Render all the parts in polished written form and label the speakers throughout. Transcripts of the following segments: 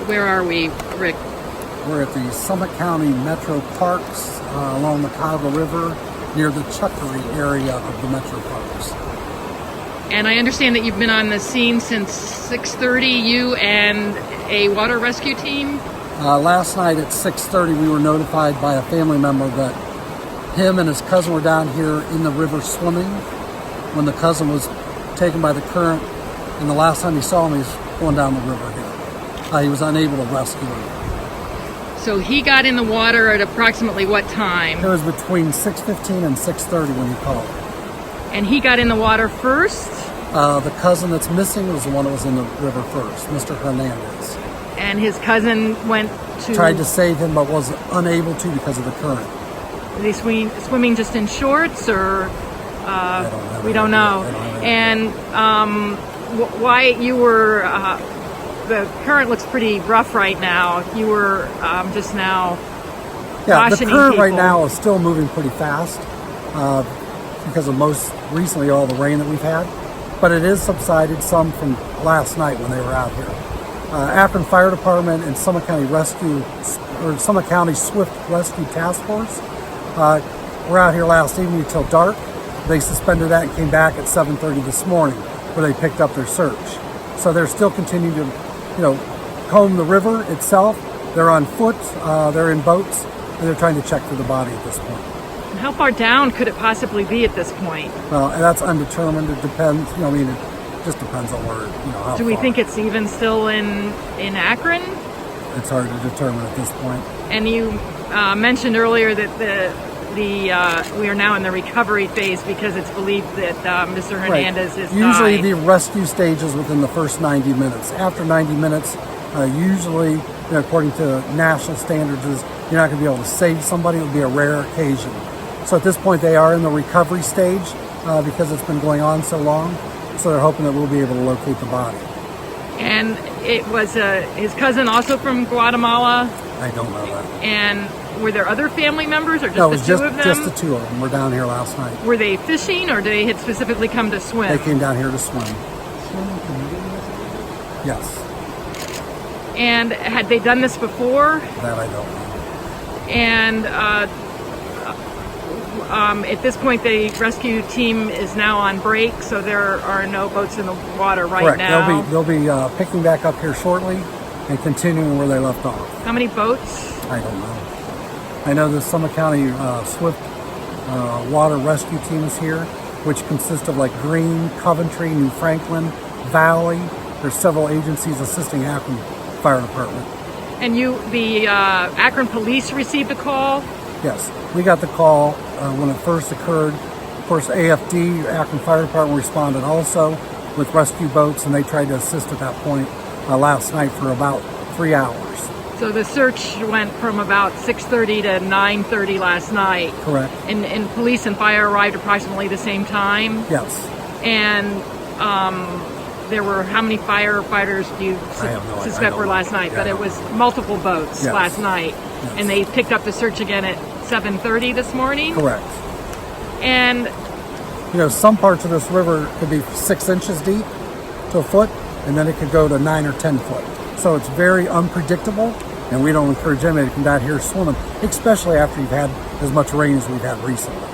Speaker 1: Where are we, Rick?
Speaker 2: We're at the Summit County Metro Parks along the Cuyahoga River near the Chuckery area of the Metro Parks.
Speaker 1: And I understand that you've been on the scene since 6:30, you and a water rescue team?
Speaker 2: Last night at 6:30 we were notified by a family member that him and his cousin were down here in the river swimming when the cousin was taken by the current, and the last time he saw him he was going down the river here. He was unable to rescue him.
Speaker 1: So he got in the water at approximately what time?
Speaker 2: It was between 6:15 and 6:30 when he called.
Speaker 1: And he got in the water first?
Speaker 2: The cousin that's missing was the one that was in the river first, Mr. Hernandez.
Speaker 1: And his cousin went to...
Speaker 2: Tried to save him but was unable to because of the current.
Speaker 1: Are they swimming just in shorts, or we don't know? And why you were... the current looks pretty rough right now. You were just now cautioning
Speaker 2: the current
Speaker 1: people.
Speaker 2: right now is still moving pretty fast because of most recently all the rain that we've had. But it is subsided some from last night when they were out here. Akron Fire Department and Summit County Summit County Swift Rescue Task Force were out here last evening until dark. They suspended that and came back at 7:30 this morning where they picked up their search. So they're still continuing to, comb the river itself. They're on foot, they're in boats, and they're trying to check for the body at this point.
Speaker 1: And how far down could it possibly be at this point?
Speaker 2: Well, that's undetermined. It depends. It just depends on where, how
Speaker 1: Do we
Speaker 2: far.
Speaker 1: think it's even still in Akron?
Speaker 2: It's hard to determine at this point.
Speaker 1: And you mentioned earlier that we are now in the recovery phase because it's believed that Mr. Hernandez is
Speaker 2: Usually
Speaker 1: died.
Speaker 2: the rescue stage is within the first 90 minutes. After 90 minutes, usually, according to national standards, is you're not going to be able to save somebody. It would be a rare occasion. So at this point, they are in the recovery stage because it's been going on so long. So they're hoping that we'll be able to locate the body.
Speaker 1: And it was his cousin also from Guatemala?
Speaker 2: I don't know that.
Speaker 1: And were there other family members or just
Speaker 2: No, it
Speaker 1: the
Speaker 2: was
Speaker 1: two of them?
Speaker 2: just the two of them. Were down here last night.
Speaker 1: Were they fishing or they had specifically come to swim?
Speaker 2: They came down here to swim. Yes.
Speaker 1: And had they done this before?
Speaker 2: That I don't know.
Speaker 1: And at this point, the rescue team is now on break, so there are no boats in the water right now.
Speaker 2: Correct. They'll be picking back up here shortly and continuing where they left off.
Speaker 1: How many boats?
Speaker 2: I don't know. I know the Summit County Swift Water Rescue Team is here, which consists of like Greene, Coventry, New Franklin, Valley. There's several agencies assisting Akron Fire Department.
Speaker 1: And the Akron Police received a call?
Speaker 2: Yes, we got the call when it first occurred. Of course, AFD, Akron Fire Department, responded also with rescue boats, and they tried to assist at that point last night for about 3 hours.
Speaker 1: So the search went from about 6:30 to 9:30 last night.
Speaker 2: Correct.
Speaker 1: And police and fire arrived approximately the same time?
Speaker 2: Yes.
Speaker 1: And there were how many firefighters do you suspect were last night? But it was multiple boats last night.
Speaker 2: Yes.
Speaker 1: And they picked up the search again at 7:30 this morning?
Speaker 2: Correct.
Speaker 1: And
Speaker 2: some parts of this river could be 6 inches deep to a foot, and then it could go to 9 or 10 foot. So it's very unpredictable, and we don't encourage anybody to come down here swimming, especially after you've had as much rain as we've had recently.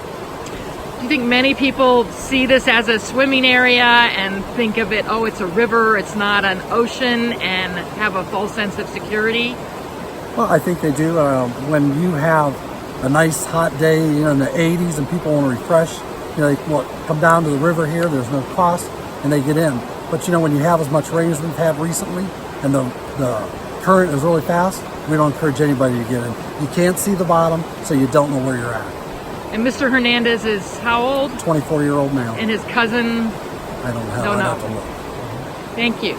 Speaker 1: do you think many people see this as a swimming area and think of it, oh, it's a river, it's not an ocean, and have a false sense of security?
Speaker 2: Well, I think they do. When you have a nice hot day, in the 80s, and people want to refresh, they come down to the river here. There's no cost, and they get in. But when you have as much rain as we've had recently, and the current is really fast, we don't encourage anybody to get in. You can't see the bottom, so you don't know where you're at.
Speaker 1: And Mr. Hernandez is how old?
Speaker 2: 24-year-old male.
Speaker 1: And his cousin?
Speaker 2: I don't know. I'd have to look.
Speaker 1: Thank you.